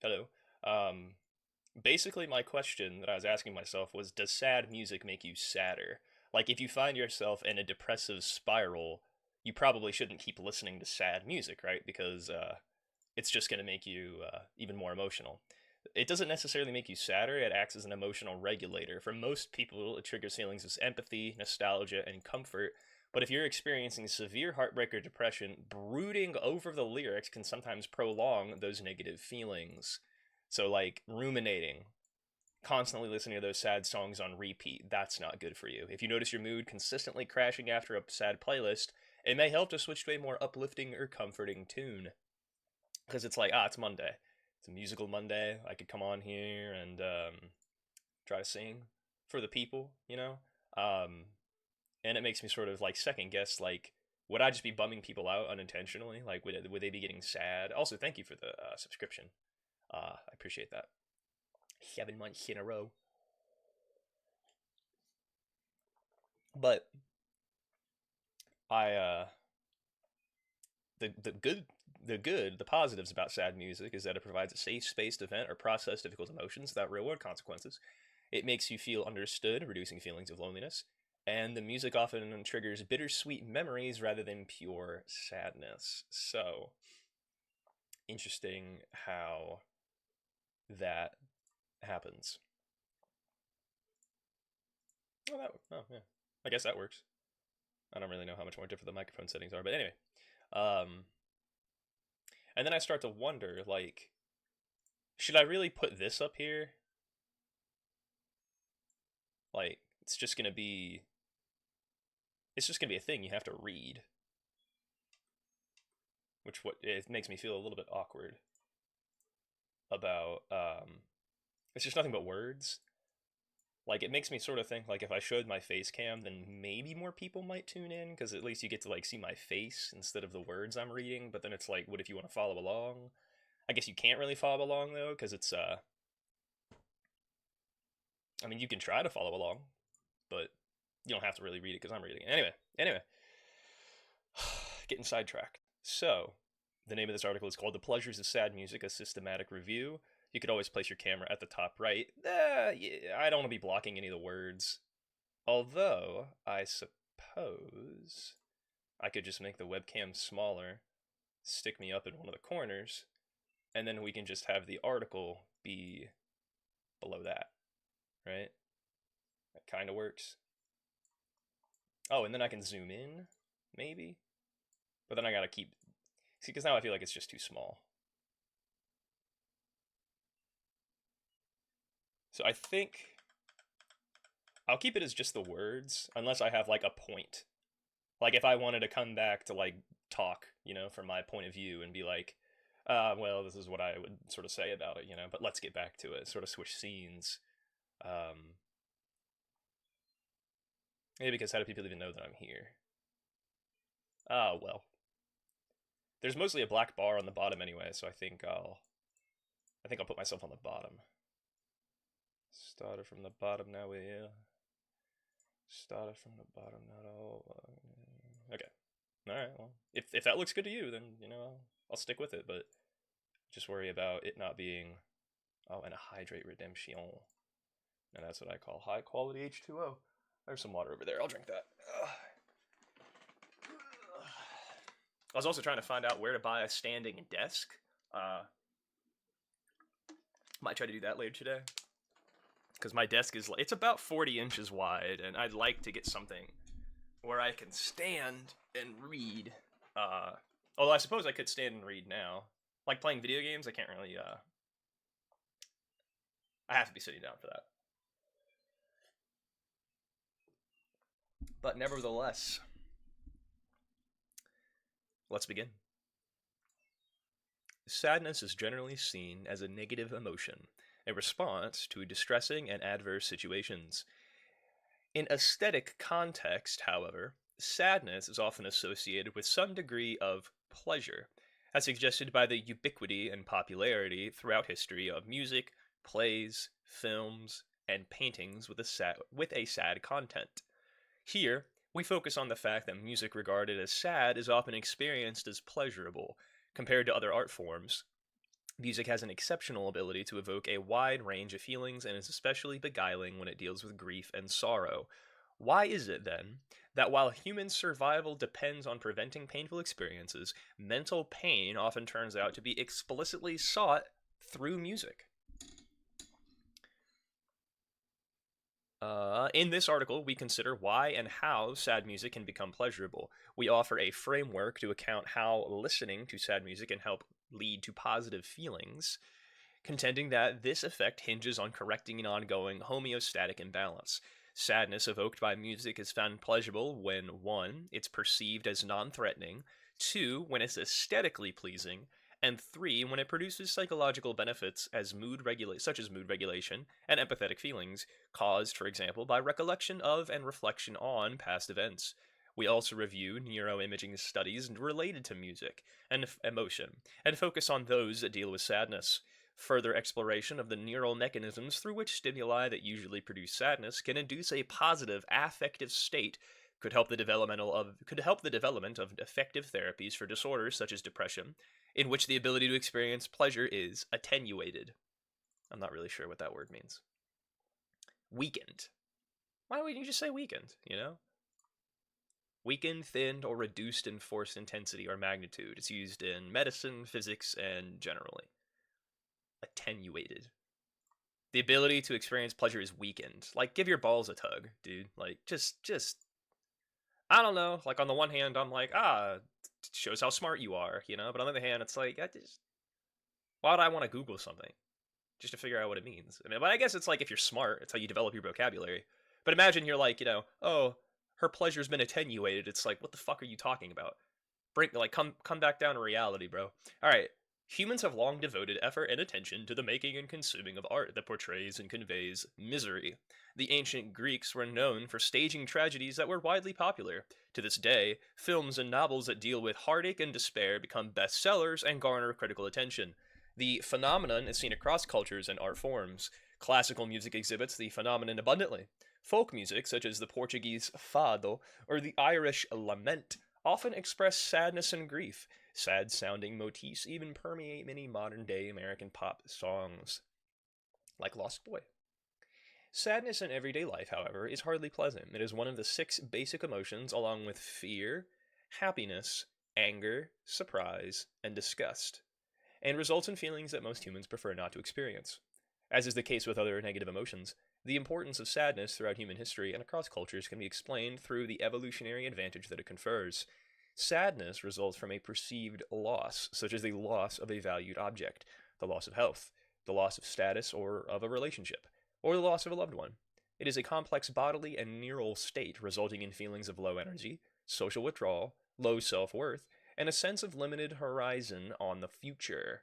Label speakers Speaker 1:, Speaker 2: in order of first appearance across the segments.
Speaker 1: Hello. Um, Basically, my question that I was asking myself was, does sad music make you sadder? Like, if you find yourself in a depressive spiral, you probably shouldn't keep listening to sad music, right? Because it's just going to make you even more emotional. It doesn't necessarily make you sadder, it acts as an emotional regulator. For most people, it triggers feelings of empathy, nostalgia, and comfort. But if you're experiencing severe heartbreak or depression, brooding over the lyrics can sometimes prolong those negative feelings. So, like, ruminating, constantly listening to those sad songs on repeat, that's not good for you. If you notice your mood consistently crashing after a sad playlist, it may help to switch to a more uplifting or comforting tune. Because it's like, it's Monday. It's a musical Monday. I could come on here and try to sing for the people, you know? Um, and it makes me sort of like second guess, like, would I just be bumming people out unintentionally? Like, would they be getting sad? Also, thank you for the subscription. I appreciate that. 7 months in a row. But I the good the positives about sad music is that it provides a safe space to vent or process difficult emotions without real world consequences. It makes you feel understood, reducing feelings of loneliness. And the music often triggers bittersweet memories rather than pure sadness. So interesting how that happens. Yeah. I guess that works. I don't really know how much more different the microphone settings are, but anyway. Um, and then I start to wonder, like, should I really put this up here? Like, it's just gonna be a thing you have to read, which what it makes me feel a little bit awkward about. It's just nothing but words. Like, it makes me sort of think like if I showed my face cam, then maybe more people might tune in because at least you get to like see my face instead of the words I'm reading. But then it's like, what if you want to follow along? I guess you can't really follow along though because it's I mean, you can try to follow along, but you don't have to really read it because I'm reading it. Anyway, getting sidetracked. So, the name of this article is called The Pleasures of Sad Music, a Systematic Review. You could always place your camera at the top right. Yeah, I don't want to be blocking any of the words. Although, I suppose I could just make the webcam smaller, stick me up in one of the corners, and then we can just have the article be below that, right? That kind of works. Oh, and then I can zoom in, maybe? But then I gotta keep. See, because now I feel like it's just too small. So I think I'll keep it as just the words, unless I have like a point. Like if I wanted to come back to like talk, from my point of view and be like, well, this is what I would sort of say about it. But let's get back to it. Sort of switch scenes. Um, Maybe because how do people even know that I'm here? Oh well. There's mostly a black bar on the bottom anyway, so I think I'll put myself on the bottom. Started from the bottom, now we're here. Started from the bottom, not all. Okay. All right. Well, if that looks good to you, then I'll stick with it. But just worry about it not being and a hydrate redemption, and that's what I call high quality H2O. There's some water over there. I'll drink that. I was also trying to find out where to buy a standing desk. Might try to do that later today because my desk it's about 40 inches wide, and I'd like to get something where I can stand and read. Uh, Although I suppose I could stand and read now. Like playing video games, I can't really. I have to be sitting down for that. But nevertheless, let's begin. Sadness is generally seen as a negative emotion, a response to distressing and adverse situations. In aesthetic context, however, sadness is often associated with some degree of pleasure, as suggested by the ubiquity and popularity throughout history of music, plays, films, and paintings with a sad content. Here, we focus on the fact that music regarded as sad is often experienced as pleasurable, compared to other art forms. Music has an exceptional ability to evoke a wide range of feelings and is especially beguiling when it deals with grief and sorrow. Why is it, then, that while human survival depends on preventing painful experiences, mental pain often turns out to be explicitly sought through music? In this article, we consider why and how sad music can become pleasurable. We offer a framework to account how listening to sad music can help lead to positive feelings, contending that this effect hinges on correcting an ongoing homeostatic imbalance. Sadness evoked by music is found pleasurable when 1. It's perceived as non threatening, 2. When it's aesthetically pleasing, and 3. When it produces psychological benefits such as mood regulation and empathetic feelings, caused, for example, by recollection of and reflection on past events. We also review neuroimaging studies related to music and emotion, and focus on those that deal with sadness. Further exploration of the neural mechanisms through which stimuli that usually produce sadness can induce a positive affective state could help the development of effective therapies for disorders such as depression, in which the ability to experience pleasure is attenuated. I'm not really sure what that word means. Weakened. Why wouldn't you just say weakened, you know? Weakened, thinned, or reduced in force, intensity, or magnitude. It's used in medicine, physics, and generally. Attenuated. The ability to experience pleasure is weakened. Like, give your balls a tug, dude. Like, just I don't know. Like, on the one hand, I'm like, it shows how smart you are, you know? But on the other hand, it's like, why would I want to Google something? Just to figure out what it means. I mean, but I guess it's like if you're smart, it's how you develop your vocabulary. But imagine you're like, oh, her pleasure's been attenuated. It's like, what the fuck are you talking about? Come back down to reality, bro. All right. Humans have long devoted effort and attention to the making and consuming of art that portrays and conveys misery. The ancient Greeks were known for staging tragedies that were widely popular. To this day, films and novels that deal with heartache and despair become bestsellers and garner critical attention. The phenomenon is seen across cultures and art forms. Classical music exhibits the phenomenon abundantly. Folk music, such as the Portuguese fado or the Irish lament, often express sadness and grief. Sad-sounding motifs even permeate many modern-day American pop songs, like Lost Boy. Sadness in everyday life, however, is hardly pleasant. It is one of the 6 basic emotions, along with fear, happiness, anger, surprise, and disgust, and results in feelings that most humans prefer not to experience. As is the case with other negative emotions, the importance of sadness throughout human history and across cultures can be explained through the evolutionary advantage that it confers. Sadness results from a perceived loss, such as the loss of a valued object, the loss of health, the loss of status or of a relationship, or the loss of a loved one. It is a complex bodily and neural state resulting in feelings of low energy, social withdrawal, low self-worth, and a sense of limited horizon on the future.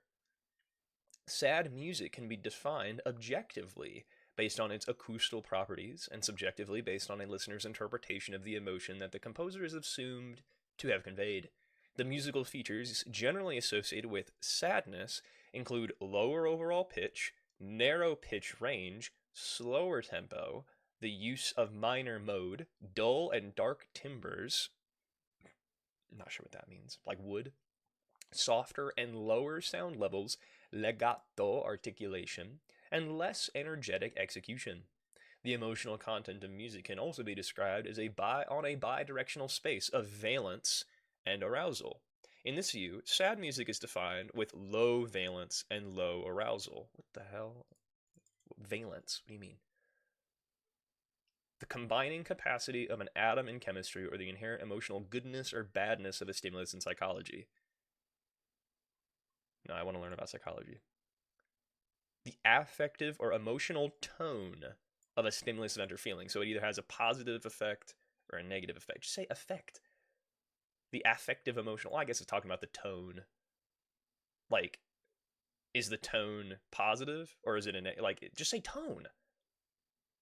Speaker 1: Sad music can be defined objectively based on its acoustical properties and subjectively based on a listener's interpretation of the emotion that the composer is assumed to have conveyed. The musical features generally associated with sadness include lower overall pitch, narrow pitch range, slower tempo, the use of minor mode, dull and dark timbres. I'm not sure what that means. Like wood. Softer and lower sound levels, legato articulation, and less energetic execution. The emotional content of music can also be described as on a bidirectional space of valence and arousal. In this view, sad music is defined with low valence and low arousal. What the hell? Valence? What do you mean? The combining capacity of an atom in chemistry or the inherent emotional goodness or badness of a stimulus in psychology. No, I want to learn about psychology. The affective or emotional tone of a stimulus event or feeling. So it either has a positive effect or a negative effect. Just say effect. The affective emotional. Well, I guess it's talking about the tone. Like, is the tone positive or is it just say tone.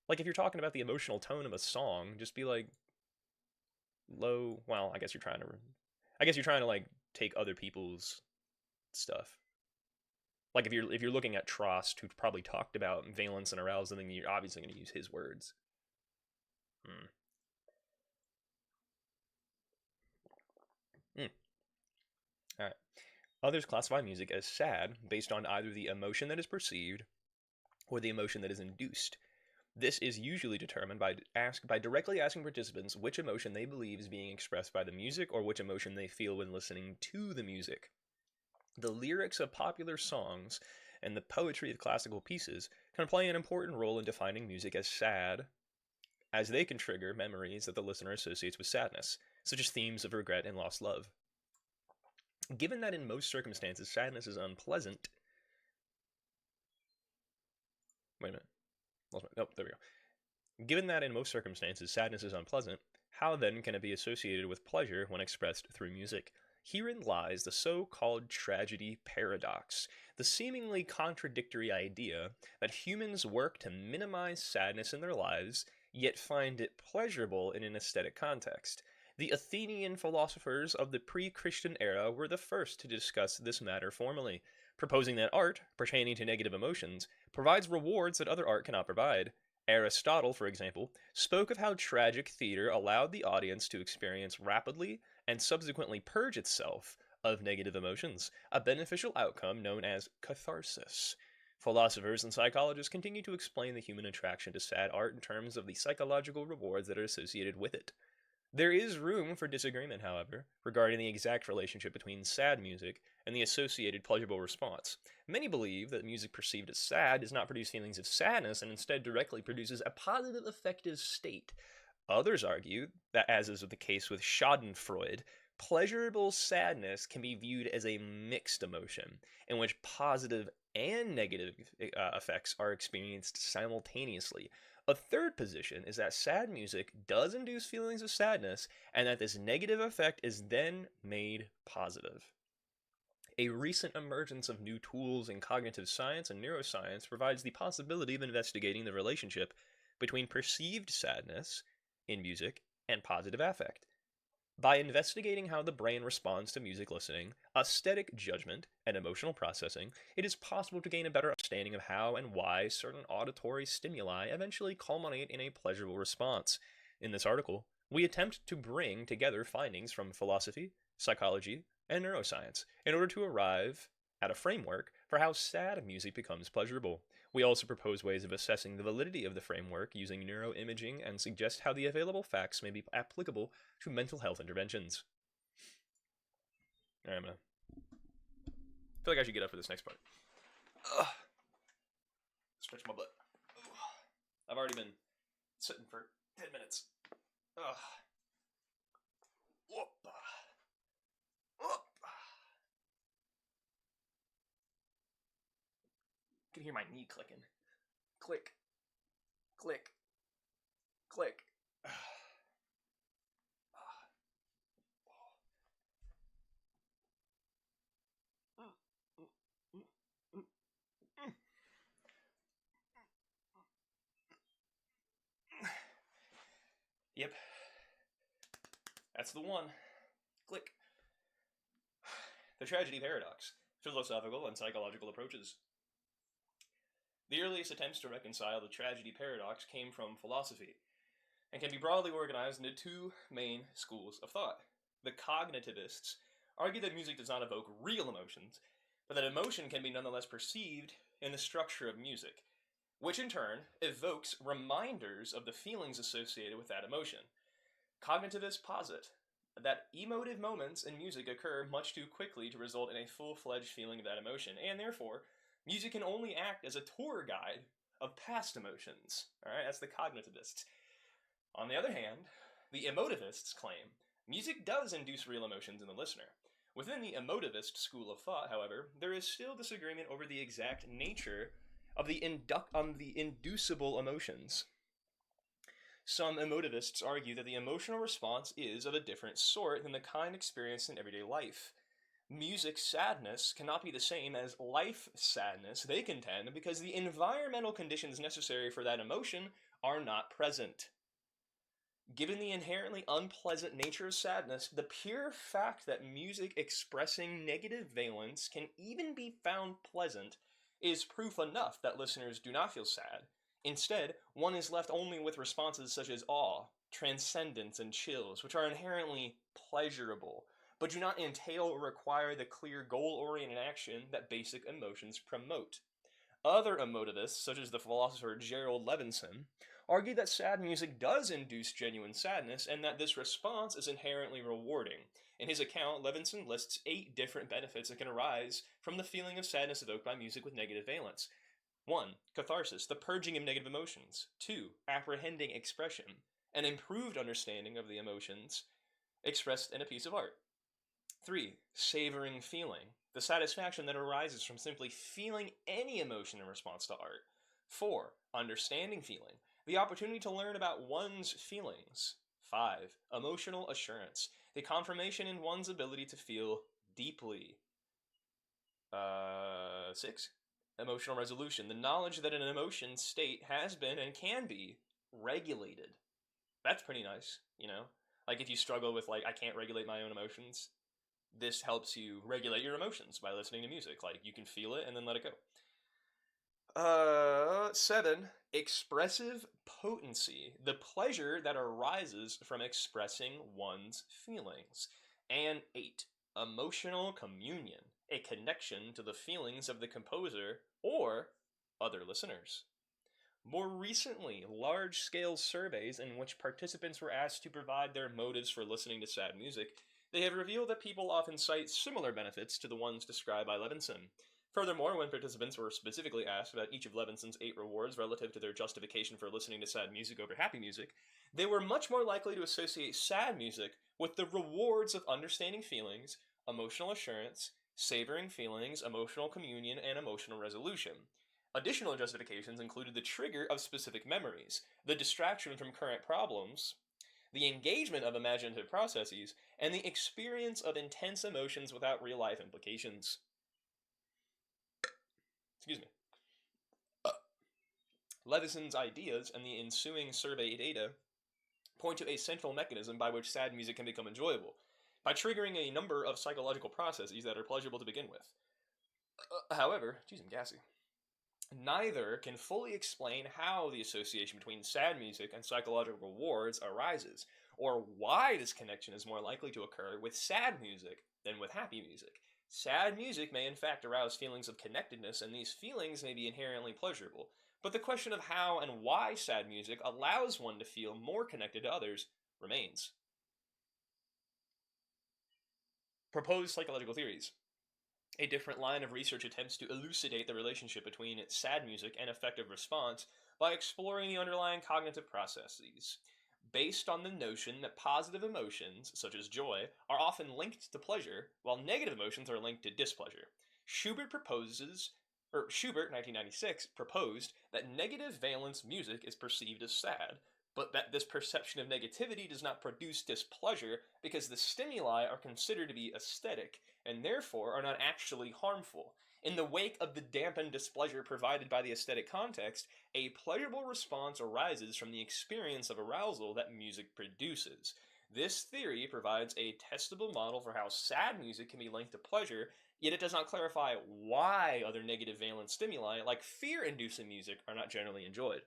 Speaker 1: Like if you're talking about the emotional tone of a song, just be like low. Well, I guess you're trying to like take other people's stuff. Like if you're looking at Trost, who probably talked about valence and arousal, then you're obviously going to use his words. All right. Others classify music as sad based on either the emotion that is perceived or the emotion that is induced. This is usually determined by directly asking participants which emotion they believe is being expressed by the music or which emotion they feel when listening to the music. The lyrics of popular songs and the poetry of classical pieces can play an important role in defining music as sad, as they can trigger memories that the listener associates with sadness, such as themes of regret and lost love. Given that in most circumstances sadness is unpleasant. Wait a minute. Oh, there we go. Given that in most circumstances sadness is unpleasant, how then can it be associated with pleasure when expressed through music? Herein lies the so-called tragedy paradox, the seemingly contradictory idea that humans work to minimize sadness in their lives, yet find it pleasurable in an aesthetic context. The Athenian philosophers of the pre-Christian era were the first to discuss this matter formally, proposing that art, pertaining to negative emotions, provides rewards that other art cannot provide. Aristotle, for example, spoke of how tragic theater allowed the audience to experience rapidly and subsequently purge itself of negative emotions, a beneficial outcome known as catharsis. Philosophers and psychologists continue to explain the human attraction to sad art in terms of the psychological rewards that are associated with it. There is room for disagreement, however, regarding the exact relationship between sad music and the associated pleasurable response. Many believe that music perceived as sad does not produce feelings of sadness and instead directly produces a positive affective state. Others argue that, as is the case with Schadenfreude, pleasurable sadness can be viewed as a mixed emotion, in which positive and negative effects are experienced simultaneously. A third position is that sad music does induce feelings of sadness, and that this negative effect is then made positive. A recent emergence of new tools in cognitive science and neuroscience provides the possibility of investigating the relationship between perceived sadness in music and positive affect. By investigating how the brain responds to music listening, aesthetic judgment, and emotional processing, it is possible to gain a better understanding of how and why certain auditory stimuli eventually culminate in a pleasurable response. In this article, we attempt to bring together findings from philosophy, psychology, and neuroscience in order to arrive at a framework for how sad music becomes pleasurable. We also propose ways of assessing the validity of the framework using neuroimaging and suggest how the available facts may be applicable to mental health interventions. All right, I feel like I should get up for this next part. Ugh. Stretch my butt. I've already been sitting for 10 minutes. Ugh. Whoop. Whoop. You can hear my knee clicking. Click. Click. Click. Yep. That's the one. Click. The tragedy paradox. Philosophical and psychological approaches. The earliest attempts to reconcile the tragedy paradox came from philosophy, and can be broadly organized into two main schools of thought. The cognitivists argue that music does not evoke real emotions, but that emotion can be nonetheless perceived in the structure of music, which in turn evokes reminders of the feelings associated with that emotion. Cognitivists posit that emotive moments in music occur much too quickly to result in a full-fledged feeling of that emotion, and therefore, music can only act as a tour guide of past emotions. Alright, that's the cognitivists. On the other hand, the emotivists claim music does induce real emotions in the listener. Within the emotivist school of thought, however, there is still disagreement over the exact nature of the inducible emotions. Some emotivists argue that the emotional response is of a different sort than the kind experienced in everyday life. Music sadness cannot be the same as life sadness, they contend, because the environmental conditions necessary for that emotion are not present. Given the inherently unpleasant nature of sadness, the pure fact that music expressing negative valence can even be found pleasant is proof enough that listeners do not feel sad. Instead, one is left only with responses such as awe, transcendence, and chills, which are inherently pleasurable. but do not entail or require the clear goal-oriented action that basic emotions promote. Other emotivists, such as the philosopher Gerald Levinson, argue that sad music does induce genuine sadness and that this response is inherently rewarding. In his account, Levinson lists 8 different benefits that can arise from the feeling of sadness evoked by music with negative valence. 1. Catharsis, the purging of negative emotions. 2. Apprehending expression, an improved understanding of the emotions expressed in a piece of art. 3. Savoring feeling, the satisfaction that arises from simply feeling any emotion in response to art. 4. Understanding feeling, the opportunity to learn about one's feelings. 5. Emotional assurance, the confirmation in one's ability to feel deeply. 6. Emotional resolution, the knowledge that an emotion state has been and can be regulated. That's pretty nice, you know? Like if you struggle with I can't regulate my own emotions, this helps you regulate your emotions by listening to music. Like you can feel it and then let it go. 7. Expressive potency, the pleasure that arises from expressing one's feelings. And 8. Emotional communion, a connection to the feelings of the composer or other listeners. More recently, large-scale surveys in which participants were asked to provide their motives for listening to sad music, they have revealed that people often cite similar benefits to the ones described by Levinson. Furthermore, when participants were specifically asked about each of Levinson's 8 rewards relative to their justification for listening to sad music over happy music, they were much more likely to associate sad music with the rewards of understanding feelings, emotional assurance, savoring feelings, emotional communion, and emotional resolution. Additional justifications included the trigger of specific memories, the distraction from current problems, the engagement of imaginative processes, and the experience of intense emotions without real-life implications. Excuse me. Levinson's ideas and the ensuing survey data point to a central mechanism by which sad music can become enjoyable, by triggering a number of psychological processes that are pleasurable to begin with. However, geez, I'm gassy. Neither can fully explain how the association between sad music and psychological rewards arises, or why this connection is more likely to occur with sad music than with happy music. Sad music may in fact arouse feelings of connectedness, and these feelings may be inherently pleasurable, but the question of how and why sad music allows one to feel more connected to others remains. Proposed psychological theories. A different line of research attempts to elucidate the relationship between sad music and affective response by exploring the underlying cognitive processes, based on the notion that positive emotions, such as joy, are often linked to pleasure, while negative emotions are linked to displeasure. Schubert, 1996, proposed that negative valence music is perceived as sad, but that this perception of negativity does not produce displeasure because the stimuli are considered to be aesthetic and therefore are not actually harmful. In the wake of the dampened displeasure provided by the aesthetic context, a pleasurable response arises from the experience of arousal that music produces. This theory provides a testable model for how sad music can be linked to pleasure, yet it does not clarify why other negative valence stimuli, like fear-inducing music, are not generally enjoyed.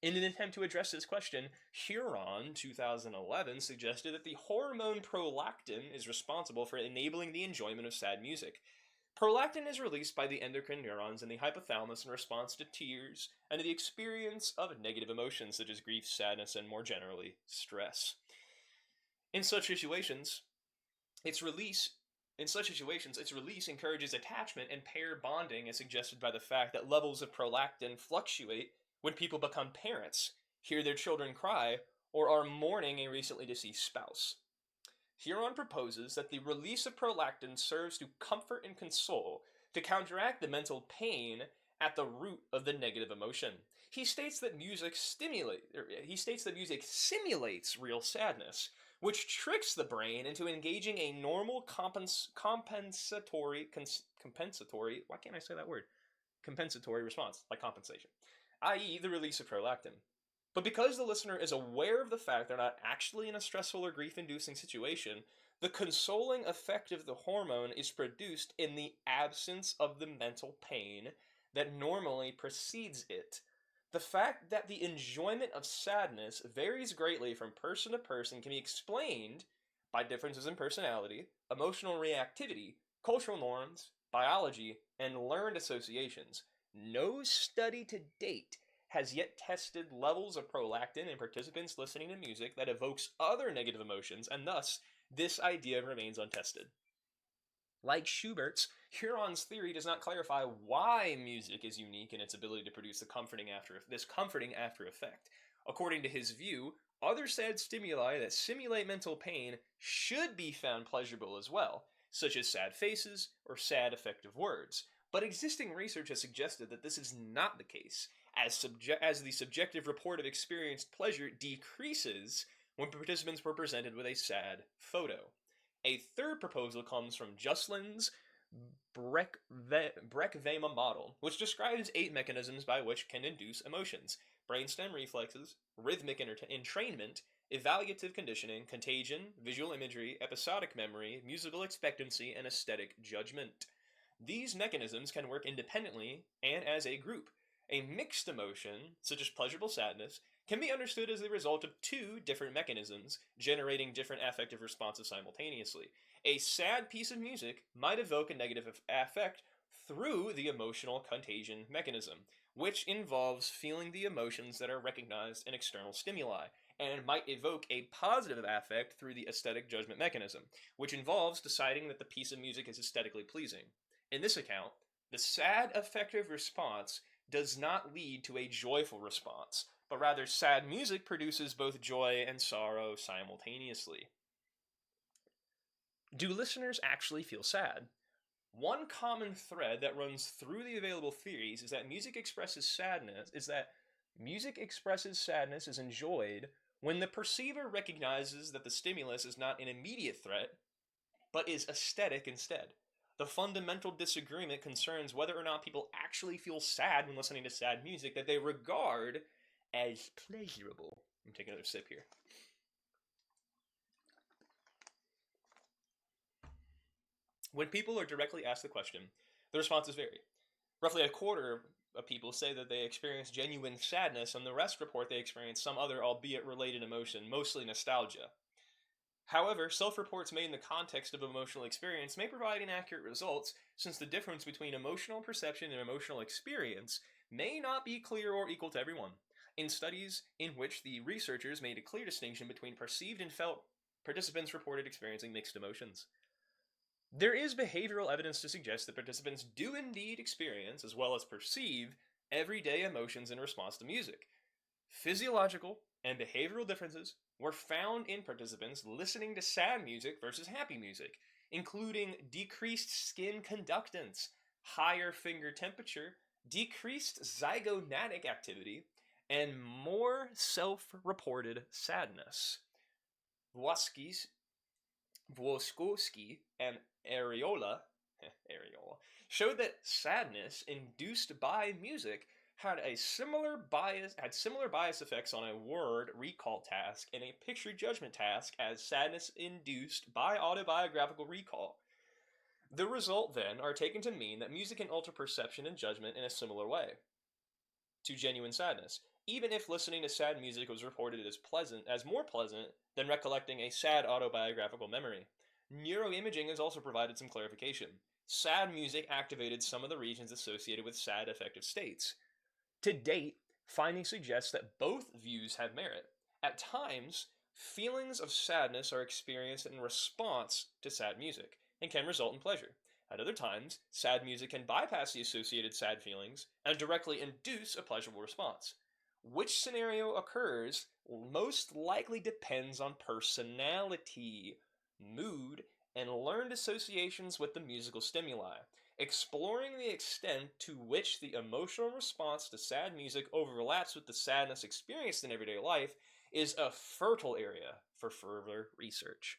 Speaker 1: In an attempt to address this question, Huron 2011 suggested that the hormone prolactin is responsible for enabling the enjoyment of sad music. Prolactin is released by the endocrine neurons in the hypothalamus in response to tears and to the experience of negative emotions such as grief, sadness, and more generally, stress. In such situations, its release encourages attachment and pair bonding, as suggested by the fact that levels of prolactin fluctuate when people become parents, hear their children cry, or are mourning a recently deceased spouse. Huron proposes that the release of prolactin serves to comfort and console, to counteract the mental pain at the root of the negative emotion. He states that music simulates real sadness, which tricks the brain into engaging a normal compensatory response, like compensation, i.e. the release of prolactin. But because the listener is aware of the fact they're not actually in a stressful or grief-inducing situation, the consoling effect of the hormone is produced in the absence of the mental pain that normally precedes it. The fact that the enjoyment of sadness varies greatly from person to person can be explained by differences in personality, emotional reactivity, cultural norms, biology, and learned associations. No study to date has yet tested levels of prolactin in participants listening to music that evokes other negative emotions, and thus, this idea remains untested. Like Schubert's, Huron's theory does not clarify why music is unique in its ability to produce this comforting after effect. According to his view, other sad stimuli that simulate mental pain should be found pleasurable as well, such as sad faces or sad affective words. But existing research has suggested that this is not the case, as the subjective report of experienced pleasure decreases when participants were presented with a sad photo. A third proposal comes from Juslin's Breck-Vema model, which describes 8 mechanisms by which can induce emotions: brainstem reflexes, rhythmic entrainment, evaluative conditioning, contagion, visual imagery, episodic memory, musical expectancy, and aesthetic judgment. These mechanisms can work independently and as a group. A mixed emotion, such as pleasurable sadness, can be understood as the result of 2 different mechanisms, generating different affective responses simultaneously. A sad piece of music might evoke a negative affect through the emotional contagion mechanism, which involves feeling the emotions that are recognized in external stimuli, and might evoke a positive affect through the aesthetic judgment mechanism, which involves deciding that the piece of music is aesthetically pleasing. In this account, the sad affective response does not lead to a joyful response, but rather sad music produces both joy and sorrow simultaneously. Do listeners actually feel sad? One common thread that runs through the available theories is that music expresses sadness is enjoyed when the perceiver recognizes that the stimulus is not an immediate threat, but is aesthetic instead. The fundamental disagreement concerns whether or not people actually feel sad when listening to sad music that they regard as pleasurable. Let me take another sip here. When people are directly asked the question, the responses vary. Roughly a quarter of people say that they experience genuine sadness, and the rest report they experience some other, albeit related emotion, mostly nostalgia. However, self-reports made in the context of emotional experience may provide inaccurate results, since the difference between emotional perception and emotional experience may not be clear or equal to everyone. In studies in which the researchers made a clear distinction between perceived and felt, participants reported experiencing mixed emotions. There is behavioral evidence to suggest that participants do indeed experience, as well as perceive, everyday emotions in response to music. Physiological and behavioral differences were found in participants listening to sad music versus happy music, including decreased skin conductance, higher finger temperature, decreased zygomatic activity, and more self-reported sadness. Włoszkowski and Areola showed that sadness induced by music had similar bias effects on a word recall task and a picture judgment task as sadness induced by autobiographical recall. The result, then, are taken to mean that music can alter perception and judgment in a similar way to genuine sadness, even if listening to sad music was reported as more pleasant than recollecting a sad autobiographical memory. Neuroimaging has also provided some clarification. Sad music activated some of the regions associated with sad affective states. To date, findings suggest that both views have merit. At times, feelings of sadness are experienced in response to sad music and can result in pleasure. At other times, sad music can bypass the associated sad feelings and directly induce a pleasurable response. Which scenario occurs most likely depends on personality, mood, and learned associations with the musical stimuli. Exploring the extent to which the emotional response to sad music overlaps with the sadness experienced in everyday life is a fertile area for further research.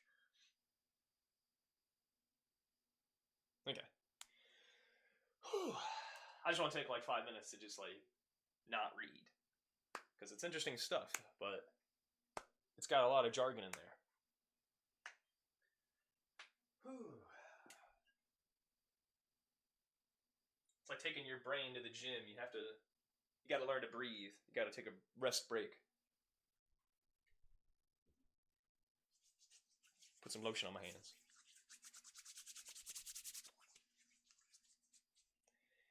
Speaker 1: Okay. Whew. I just want to take like 5 minutes to just like not read, because it's interesting stuff, but it's got a lot of jargon in there. Whew. It's like taking your brain to the gym. You got to learn to breathe. You got to take a rest break. Put some lotion on my hands.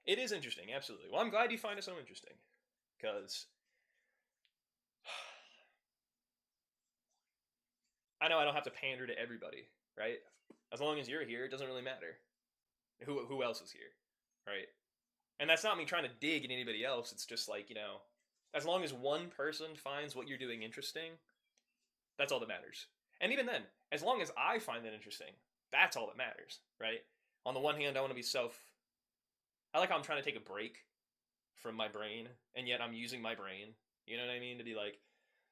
Speaker 1: It is interesting, absolutely. Well, I'm glad you find it so interesting, because I know I don't have to pander to everybody, right? As long as you're here, it doesn't really matter who else is here, right? And that's not me trying to dig at anybody else. It's just like, as long as one person finds what you're doing interesting, that's all that matters. And even then, as long as I find that interesting, that's all that matters, right? On the one hand, I want to be I like how I'm trying to take a break from my brain, and yet I'm using my brain, you know what I mean, to be like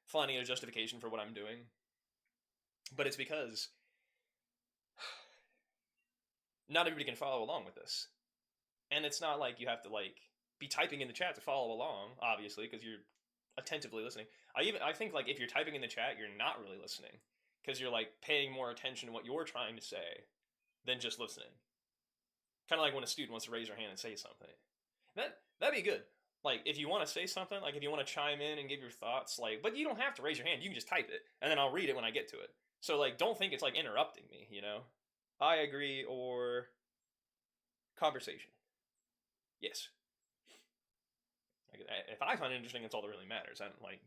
Speaker 1: finding a justification for what I'm doing. But it's because not everybody can follow along with this. And it's not like you have to like be typing in the chat to follow along, obviously, because you're attentively listening. I think like if you're typing in the chat, you're not really listening, because you're like paying more attention to what you're trying to say than just listening. Kind of like when a student wants to raise their hand and say something. That'd be good. Like if you want to say something, like if you want to chime in and give your thoughts, like, but you don't have to raise your hand. You can just type it, and then I'll read it when I get to it. So like, don't think it's like interrupting me. I agree or conversation. Yes. Like, if I find it interesting, it's all that really matters. I don't like.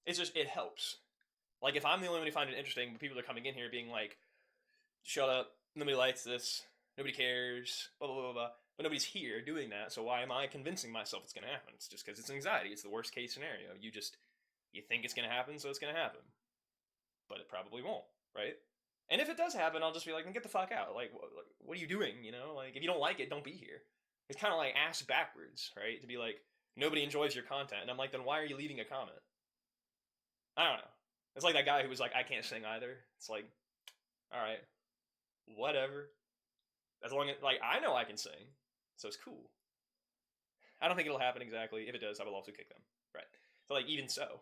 Speaker 1: It's just it helps. Like if I'm the only one who find it interesting, but people are coming in here being like, "Shut up! Nobody likes this. Nobody cares." Blah blah blah blah. But nobody's here doing that, so why am I convincing myself it's going to happen? It's just because it's anxiety. It's the worst case scenario. You think it's going to happen, so it's going to happen. But it probably won't, right? And if it does happen, I'll just be like, then get the fuck out. Like, what are you doing, Like, if you don't like it, don't be here. It's kind of like ass backwards, right? To be like, nobody enjoys your content. And I'm like, then why are you leaving a comment? I don't know. It's like that guy who was like, I can't sing either. It's like, all right, whatever. As long as, like, I know I can sing, so it's cool. I don't think it'll happen exactly. If it does, I will also kick them, right? So, like, even so,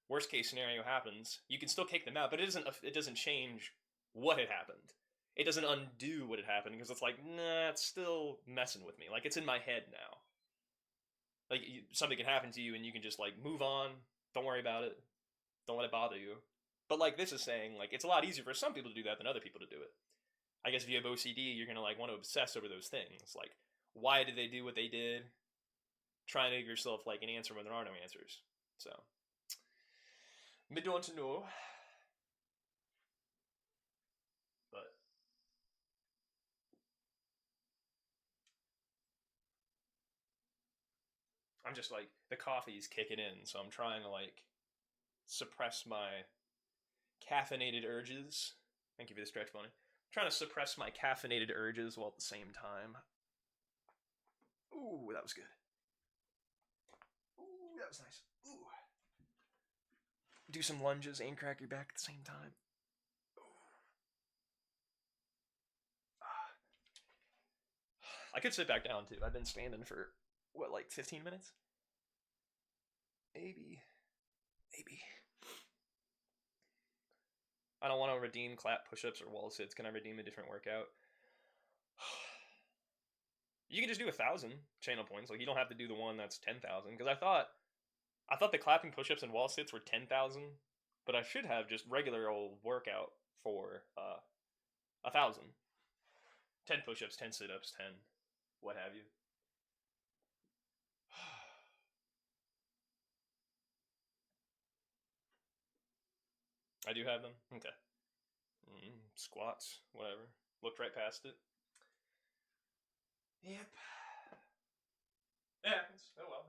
Speaker 1: worst case scenario happens, you can still kick them out, but it doesn't change what had happened. It doesn't undo what had happened, because it's like, nah, it's still messing with me. Like, it's in my head now. Like, something can happen to you, and you can just, like, move on. Don't worry about it. Don't let it bother you. But, like, this is saying, like, it's a lot easier for some people to do that than other people to do it. I guess if you have OCD, you're going to, like, want to obsess over those things. Like, why did they do what they did? Trying to give yourself, like, an answer when there are no answers. So, I don't know. But I'm just, like, the coffee's kicking in, so I'm trying to, like, suppress my caffeinated urges. Thank you for the stretch, Bunny. I'm trying to suppress my caffeinated urges while at the same time. Ooh, that was good. Ooh, that was nice. Ooh. Do some lunges and crack your back at the same time. I could sit back down too. I've been standing for what, like 15 minutes? Maybe. I don't want to redeem clap push-ups or wall sits. Can I redeem a different workout? You can just do 1,000 channel points. Like, you don't have to do the one that's 10,000. Because I thought the clapping push-ups and wall sits were 10,000, but I should have just regular old workout for 1,000. 10 push-ups, 10 sit-ups, 10 what have you. I do have them? Okay. Squats, whatever. Looked right past it. Yep. It happens. Oh well,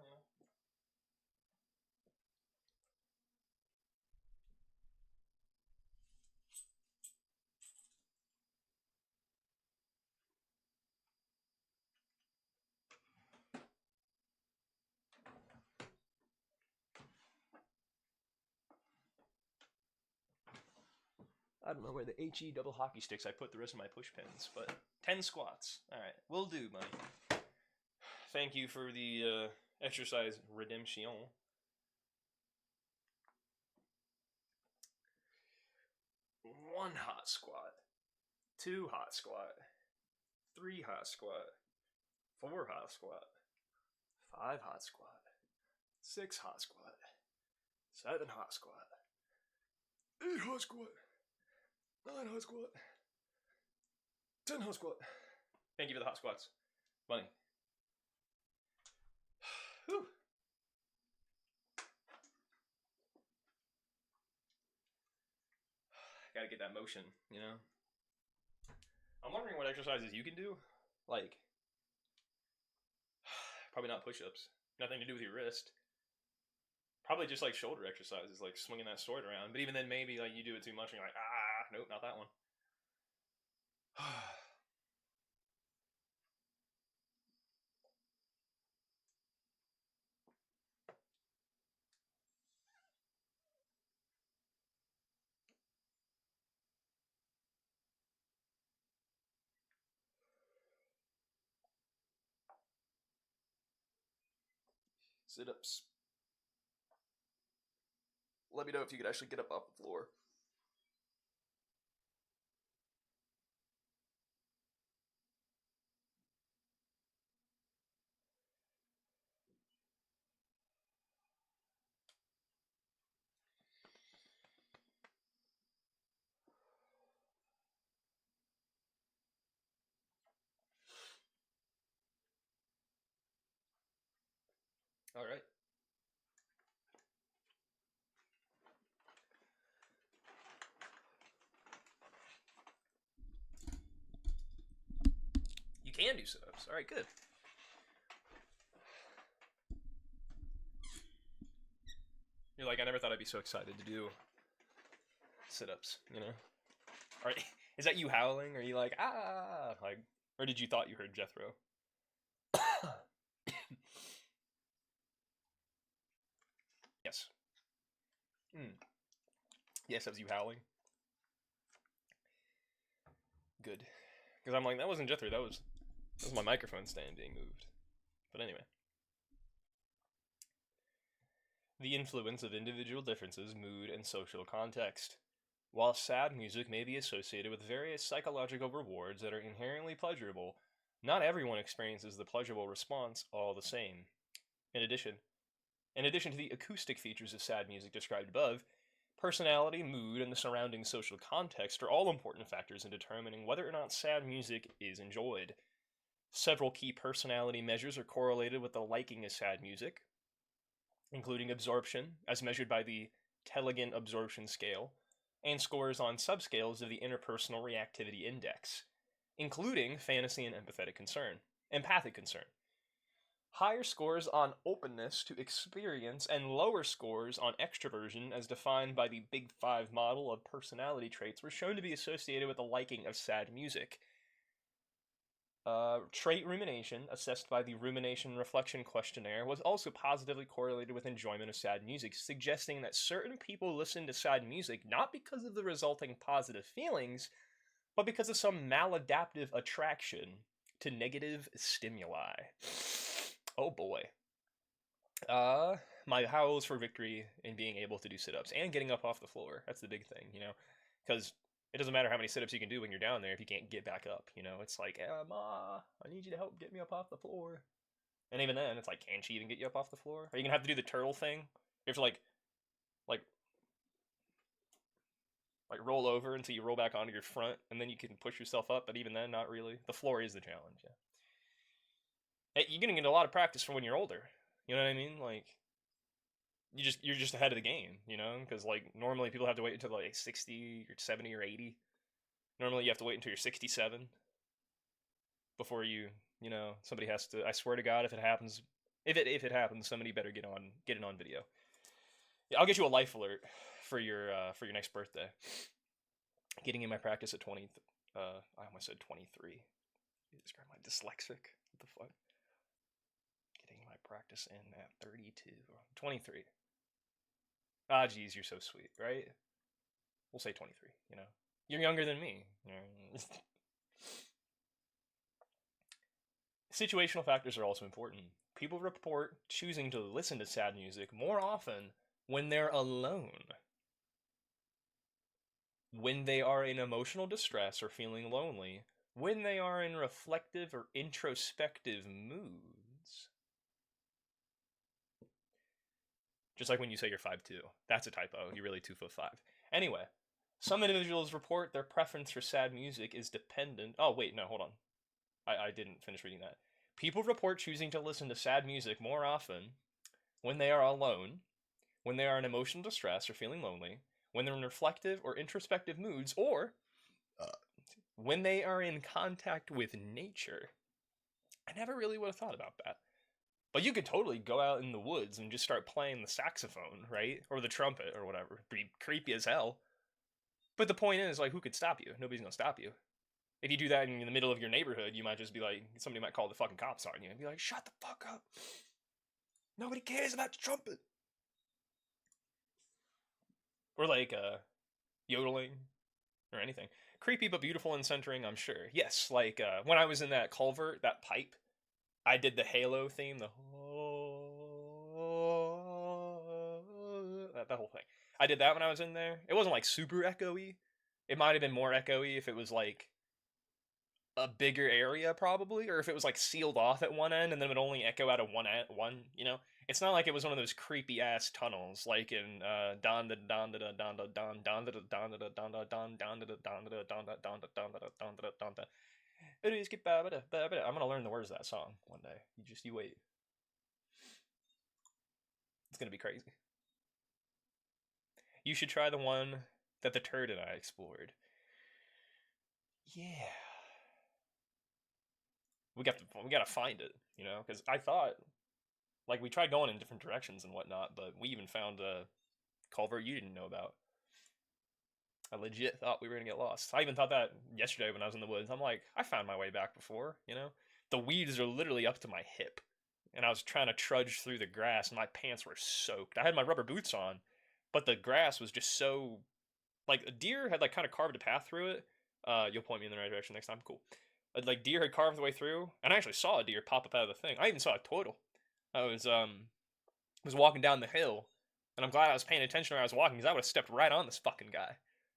Speaker 1: I don't know where the HE double hockey sticks I put the rest of my push pins, but 10 squats. Alright, will do, buddy. Thank you for the exercise redemption. 1 hot squat. 2 hot squat. 3 hot squat. 4 hot squat. 5 hot squat. 6 hot squat. 7 hot squat. 8 hot squat. 9 hot squat. 10 hot squat. Thank you for the hot squats. Funny. Whew. Gotta get that motion, you know? I'm wondering what exercises you can do. Like, probably not push-ups. Nothing to do with your wrist. Probably just like shoulder exercises, like swinging that sword around. But even then, maybe like you do it too much and you're like, nope, not that one. Sit-ups. Let me know if you could actually get up off the floor. All right. You can do sit-ups. All right, good. You're like, I never thought I'd be so excited to do sit-ups, you know? All right. Is that you howling? Or are you like, like, or did you thought you heard Jethro? Yes. Yes, that was you howling. Good. Because I'm like, that wasn't Jethro, that was my microphone stand being moved. But anyway. The influence of individual differences, mood, and social context. While sad music may be associated with various psychological rewards that are inherently pleasurable, not everyone experiences the pleasurable response all the same. In addition to the acoustic features of sad music described above, personality, mood, and the surrounding social context are all important factors in determining whether or not sad music is enjoyed. Several key personality measures are correlated with the liking of sad music, including absorption, as measured by the Tellegen Absorption Scale, and scores on subscales of the Interpersonal Reactivity Index, including fantasy and empathic concern. Higher scores on openness to experience and lower scores on extroversion, as defined by the Big Five model of personality traits, were shown to be associated with the liking of sad music. Trait rumination, assessed by the Rumination Reflection Questionnaire, was also positively correlated with enjoyment of sad music, suggesting that certain people listen to sad music not because of the resulting positive feelings, but because of some maladaptive attraction to negative stimuli. Oh boy. My howls for victory in being able to do sit-ups and getting up off the floor. That's the big thing, you know? Because it doesn't matter how many sit-ups you can do when you're down there if you can't get back up, you know? It's like, Ma, I need you to help get me up off the floor. And even then, it's like, can she even get you up off the floor? Are you gonna have to do the turtle thing? You have to like roll over until you roll back onto your front, and then you can push yourself up, but even then, not really. The floor is the challenge, yeah. Hey, you're gonna get a lot of practice for when you're older. You know what I mean? Like, you're just ahead of the game, you know? Because like normally people have to wait until like 60 or 70 or 80. Normally you have to wait until you're 67 before you know, somebody has to. I swear to God, if it happens, if it happens, somebody better get it on video. Yeah, I'll get you a life alert for your next birthday. Getting in my practice at 20. I almost said 23. You describe my dyslexic. What the fuck? Getting my practice in at 32. 23. Ah, geez, you're so sweet, right? We'll say 23, you know? You're younger than me. Situational factors are also important. People report choosing to listen to sad music more often when they're alone. When they are in emotional distress or feeling lonely. When they are in reflective or introspective moods. Just like when you say you're 5'2". That's a typo. You're really 2'5". Anyway, Some individuals report their preference for sad music is dependent. Oh, wait, no, hold on. I didn't finish reading that. People report choosing to listen to sad music more often when they are alone, when they are in emotional distress or feeling lonely, when they're in reflective or introspective moods, or when they are in contact with nature. I never really would have thought about that. But you could totally go out in the woods and just start playing the saxophone, right? Or the trumpet or whatever. It'd be creepy as hell. But the point is, like, who could stop you? Nobody's gonna stop you. If you do that in the middle of your neighborhood, you might just be like, somebody might call the fucking cops on you and be like, shut the fuck up. Nobody cares about the trumpet. Or like yodeling or anything. Creepy but beautiful and centering, I'm sure. Yes, like when I was in that culvert, that pipe, I did the Halo theme, that whole thing. I did that when I was in there. It wasn't like super echoey. It might have been more echoey if it was like a bigger area probably, or if it was like sealed off at one end and then it would only echo out of one, you know. It's not like it was one of those creepy ass tunnels like in don da don da don da don don da don da don da don don da don da don da don da don da don da don da. I'm gonna learn the words of that song one day. You wait. It's gonna be crazy. You should try the one that the turd and I explored. Yeah. We gotta find it, you know, because I thought, like, we tried going in different directions and whatnot, but we even found a culvert you didn't know about. I legit thought we were gonna get lost. I even thought that yesterday when I was in the woods. I'm like, I found my way back before, you know. The weeds are literally up to my hip, and I was trying to trudge through the grass, and my pants were soaked. I had my rubber boots on, but the grass was just so, like, a deer had like kind of carved a path through it. You'll point me in the right direction next time. Cool. Like deer had carved the way through, and I actually saw a deer pop up out of the thing. I even saw a turtle. I was walking down the hill, and I'm glad I was paying attention when I was walking because I would have stepped right on this fucking guy.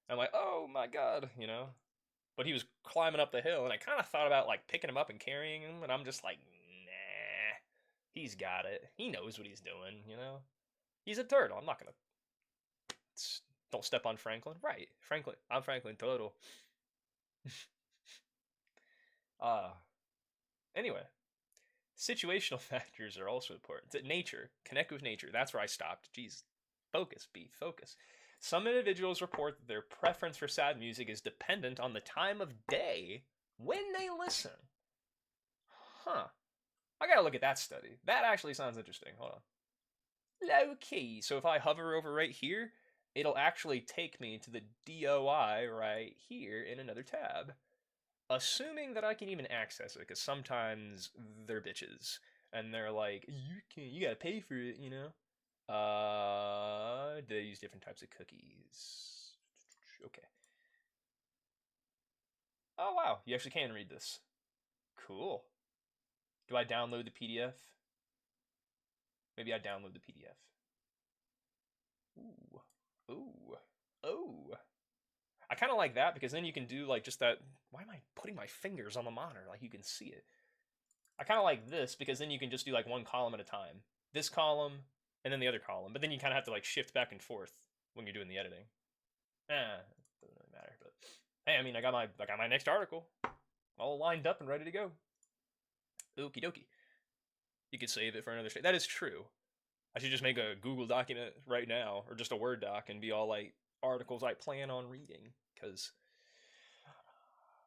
Speaker 1: I'm like, oh my god, you know. But he was climbing up the hill, and I kind of thought about like picking him up and carrying him, and I'm just like, nah, he's got it. He knows what he's doing, you know. He's a turtle. I'm not gonna. Don't step on Franklin, right? Franklin, I'm Franklin Turtle. uh Anyway, situational factors are also important. Nature, connect with nature. That's where I stopped. Jeez, focus, B, focus. Some individuals report that their preference for sad music is dependent on the time of day when they listen. Huh. I gotta look at that study. That actually sounds interesting. Hold on. Low key. So if I hover over right here, it'll actually take me to the DOI right here in another tab. Assuming that I can even access it, because sometimes they're bitches and they're like, you gotta pay for it, you know. They use different types of cookies. Okay. Oh wow, you actually can read this. Cool. Do I download the PDF? Maybe I download the PDF. Ooh, ooh, oh. I kind of like that because then you can do like just that. Why am I putting my fingers on the monitor? Like you can see it. I kind of like this because then you can just do like one column at a time. This column and then the other column. But then you kind of have to like shift back and forth when you're doing the editing. Doesn't really matter. But hey, I mean, I got my next article all lined up and ready to go. Okie dokie. You could save it for another state. That is true. I should just make a Google document right now, or just a Word doc, and be all like articles I plan on reading, because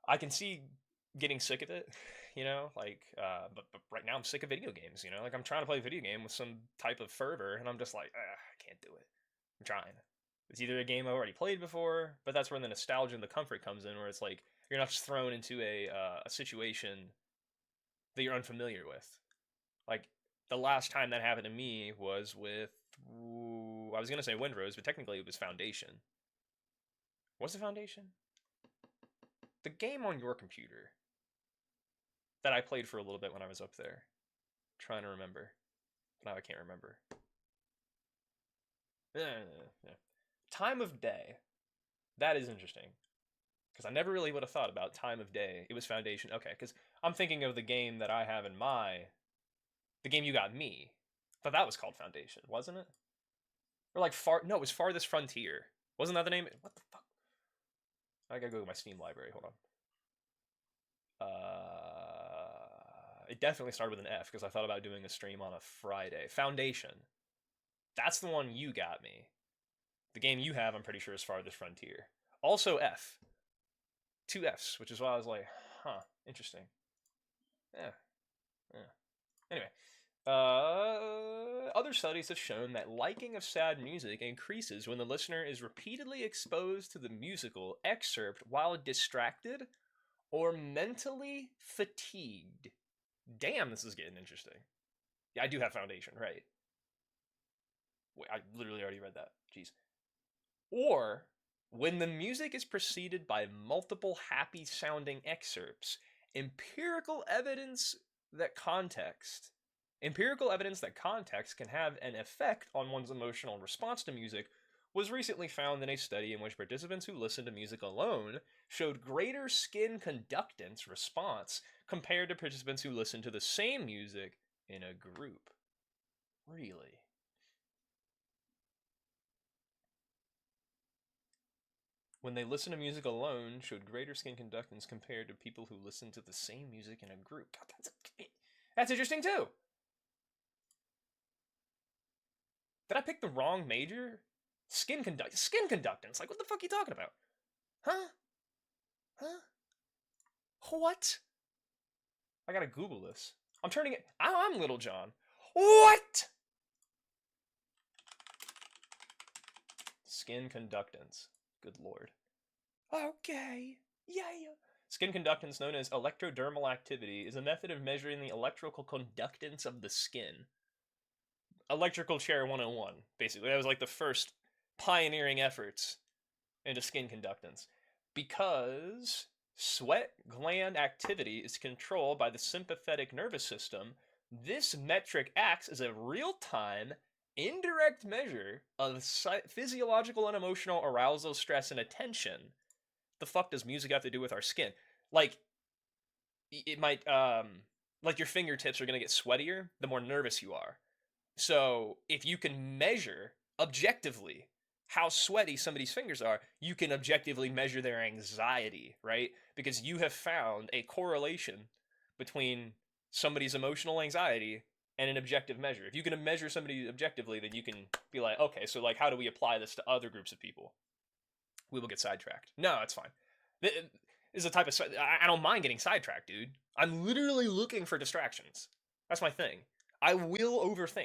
Speaker 1: I can see getting sick of it, you know, like, but right now I'm sick of video games, you know, like I'm trying to play a video game with some type of fervor, and I'm just like, I can't do it. I'm trying. It's either a game I've already played before, but that's where the nostalgia and the comfort comes in, where it's like you're not just thrown into a situation that you're unfamiliar with. Like the last time that happened to me was with, I was gonna say Windrose, but technically it was Foundation. What's the Foundation? The game on your computer that I played for a little bit when I was up there. I'm trying to remember. Now I can't remember. Yeah. Time of day. That is interesting. Because I never really would have thought about time of day. It was Foundation. Okay, because I'm thinking of the game that I have in the game you got me. But that was called Foundation, wasn't it? Or like no, it was Farthest Frontier. Wasn't that the name? What the fuck? I gotta go to my Steam library. Hold on. It definitely started with an F because I thought about doing a stream on a Friday. Foundation. That's the one you got me. The game you have, I'm pretty sure, is Farthest Frontier. Also F. Two Fs, which is why I was like, huh, interesting. Yeah. Anyway, other studies have shown that liking of sad music increases when the listener is repeatedly exposed to the musical excerpt while distracted or mentally fatigued. Damn, this is getting interesting. Yeah, I do have Foundation, right? Wait, I literally already read that. Jeez. Or when the music is preceded by multiple happy sounding excerpts, empirical evidence that context empirical evidence that context can have an effect on one's emotional response to music was recently found in a study in which participants who listened to music alone showed greater skin conductance response compared to participants who listened to the same music in a group. Really? When they listen to music alone, showed greater skin conductance compared to people who listened to the same music in a group. God, that's interesting too. Did I pick the wrong major? Skin conductance. Like, what the fuck are you talking about? Huh? Huh? What? I gotta Google this. I'm turning it. I'm Little John. What? Skin conductance. Good lord. Okay. Yeah. Skin conductance, known as electrodermal activity, is a method of measuring the electrical conductance of the skin. Electrical Chair 101, basically. That was like the first pioneering efforts into skin conductance. Because sweat gland activity is controlled by the sympathetic nervous system, this metric acts as a real-time, indirect measure of physiological and emotional arousal, stress, and attention. The fuck does music have to do with our skin? Like, it might, like your fingertips are gonna get sweatier the more nervous you are. So if you can measure objectively how sweaty somebody's fingers are, you can objectively measure their anxiety, right? Because you have found a correlation between somebody's emotional anxiety and an objective measure. If you can measure somebody objectively, then you can be like, okay, so like, how do we apply this to other groups of people? We will get sidetracked. No, it's fine. This is a type of I don't mind getting sidetracked, dude. I'm literally looking for distractions. That's my thing. I will overthink.